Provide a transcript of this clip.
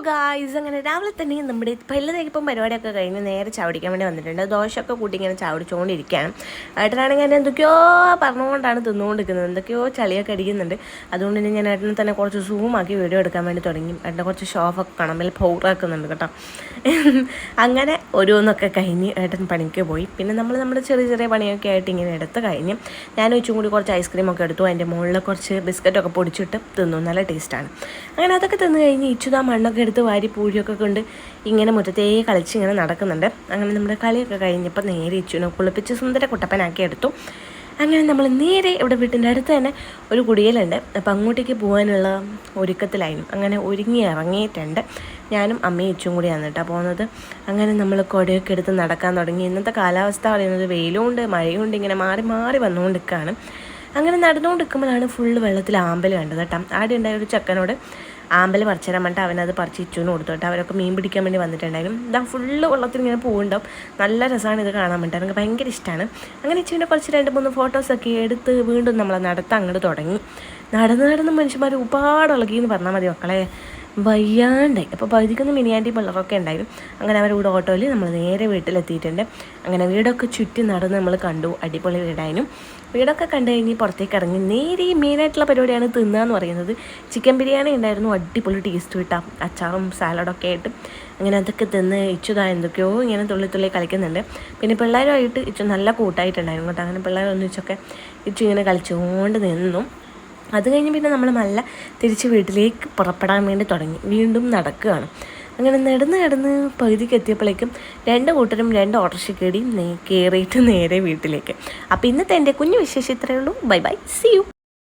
Guys, അങ്ങനെ രാവിലെ തന്നെ നമ്മുടെ പല്ലതേക്കിപ്പം പരിപാടിയൊക്കെ കഴിഞ്ഞ് നേരെ ചാവടിക്കാൻ വേണ്ടി വന്നിട്ടുണ്ട്. ദോശയൊക്കെ കൂട്ടി ഇങ്ങനെ ചാവടിച്ചുകൊണ്ടിരിക്കുകയാണ്. ഏട്ടനാണെങ്കിൽ ഞാൻ എന്തൊക്കെയോ പറഞ്ഞുകൊണ്ടാണ് തിന്നുകൊണ്ടിരിക്കുന്നത്. എന്തൊക്കെയോ ചളിയൊക്കെ അടിക്കുന്നുണ്ട്. അതുകൊണ്ട് തന്നെ ഞാൻ ഏട്ടനെ തന്നെ കുറച്ച് സൂമാക്കി വീഡിയോ എടുക്കാൻ വേണ്ടി തുടങ്ങി. ഏട്ടനെ കുറച്ച് ഷോഫൊക്കെ കാണാൻ പൗറാക്കുന്നുണ്ട് കേട്ടോ. അങ്ങനെ ഓരോന്നൊക്കെ കഴിഞ്ഞ് ഏട്ടൻ പണിക്ക് പോയി. പിന്നെ നമ്മുടെ ചെറിയ ചെറിയ പണിയൊക്കെ ആയിട്ട് ഇങ്ങനെ എടുത്ത് കഴിഞ്ഞ് ഞാൻ ഉച്ചും കൂടി കുറച്ച് ഐസ്ക്രീമൊക്കെ എടുത്തു. അതിൻ്റെ മുകളിൽ കുറച്ച് ബിസ്ക്കറ്റൊക്കെ പൊടിച്ചിട്ട് തിന്നു. നല്ല ടേസ്റ്റാണ്. അങ്ങനെ അതൊക്കെ തിന്ന് കഴിഞ്ഞ് ഇച്ചുതാ മണ്ണൊക്കെ എടുത്ത് വാരി പൂഴിയൊക്കെ കൊണ്ട് ഇങ്ങനെ മുറ്റത്തേ കളിച്ച് ഇങ്ങനെ നടക്കുന്നുണ്ട്. അങ്ങനെ നമ്മുടെ കളിയൊക്കെ കഴിഞ്ഞപ്പോൾ നേരെ ഇച്ചുവിനെ കുളിപ്പിച്ച് സുന്ദര കുട്ടപ്പനാക്കി എടുത്തു. അങ്ങനെ നമ്മൾ നേരെ ഇവിടെ വീട്ടിൻ്റെ അടുത്ത് തന്നെ ഒരു കുടിയലുണ്ട്. അപ്പോൾ അങ്ങോട്ടേക്ക് പോകാനുള്ള ഒരുക്കത്തിലായിരുന്നു. അങ്ങനെ ഒരുങ്ങി ഇറങ്ങിയിട്ടുണ്ട്. ഞാനും അമ്മയും ഇച്ചും കൂടിയാണ് കേട്ടോ പോകുന്നത്. അങ്ങനെ നമ്മൾ കുടയൊക്കെ എടുത്ത് നടക്കാൻ തുടങ്ങി. ഇന്നത്തെ കാലാവസ്ഥ പറയുന്നത് വെയിലുമുണ്ട് മഴയുണ്ട്, ഇങ്ങനെ മാറി മാറി വന്നുകൊണ്ടിരിക്കുകയാണ്. അങ്ങനെ നടന്നുകൊണ്ടിരിക്കുമ്പോഴാണ് ഫുള്ള് വെള്ളത്തിൽ ആമ്പൽ കണ്ടത് കേട്ടോ. ആടെ ഉണ്ടായ ഒരു ചക്കനോട് ആമ്പൽ പറിച്ചു തരാൻ വേണ്ടിയിട്ട് അവനത് പറിച്ച് ഇച്ചുവിന് കൊടുത്തു കേട്ടോ. അവരൊക്കെ മീൻ പിടിക്കാൻ വേണ്ടി വന്നിട്ടുണ്ടായിരുന്നു. ഇതാ ഫുള്ള് വെള്ളത്തിൽ ഇങ്ങനെ പോകുന്നുണ്ടാവും. നല്ല രസമാണ് ഇത് കാണാൻ വേണ്ടിയിട്ട്. എനിക്ക് ഭയങ്കര ഇഷ്ടമാണ്. അങ്ങനെ ഇച്ചുവിൻ്റെ കുറച്ച് 2-3 ഫോട്ടോസൊക്കെ എടുത്ത് വീണ്ടും നമ്മളെ നടത്താൻ അങ്ങോട്ട് തുടങ്ങി. നടന്ന് മനുഷ്യന്മാർ ഒരുപാട് ഇളകിയെന്ന് പറഞ്ഞാൽ മതി മക്കളെ. വയ്യാണ്ടായി. അപ്പോൾ പകുതിക്കൊന്ന് മിനിയാൻറ്റി പിള്ളേരൊക്കെ ഉണ്ടായിരുന്നു. അങ്ങനെ അവരുടെ കൂടെ ഓട്ടോയിൽ നമ്മൾ നേരെ വീട്ടിലെത്തിയിട്ടുണ്ട്. അങ്ങനെ വീടൊക്കെ ചുറ്റി നടന്ന് നമ്മൾ കണ്ടു. അടിപൊളി വീടായിരുന്നു. വീടൊക്കെ കണ്ടു കഴിഞ്ഞ് പുറത്തേക്ക് ഇറങ്ങി നേരെ മെയിനായിട്ടുള്ള പരിപാടിയാണ് തിന്നുക എന്ന് പറയുന്നത്. ചിക്കൻ ബിരിയാണി ഉണ്ടായിരുന്നു. അടിപൊളി ടേസ്റ്റ് കിട്ടാം, അച്ചാറും സാലഡൊക്കെ ആയിട്ട്. അങ്ങനെ അതൊക്കെ തിന്ന് ഇച്ചുതാ എന്തൊക്കെയോ ഇങ്ങനെ തുള്ളി കളിക്കുന്നുണ്ട്. പിന്നെ പിള്ളേരുമായിട്ട് ഇച്ചു നല്ല കൂട്ടായിട്ടുണ്ടായിരുന്നു കേട്ടോ. അങ്ങനെ പിള്ളേർ ഒന്നിച്ചൊക്കെ ഇച്ചു ഇങ്ങനെ കളിച്ചുകൊണ്ട് നിന്നു. അത് കഴിഞ്ഞ് പിന്നെ നമ്മൾ നല്ല തിരിച്ച് വീട്ടിലേക്ക് പുറപ്പെടാൻ വേണ്ടി തുടങ്ങി. വീണ്ടും നടക്കുകയാണ്. അങ്ങനെ നടന്ന് പകുതിക്ക് എത്തിയപ്പോഴേക്കും 2 കൂട്ടരും 2 ഓട്ടോറിക്ഷ കയറിയിട്ട് നേരെ വീട്ടിലേക്ക്. അപ്പോൾ ഇന്നത്തെ എൻ്റെ കുഞ്ഞു വിശേഷം ഇത്രയേ ഉള്ളൂ. Bye bye, see U.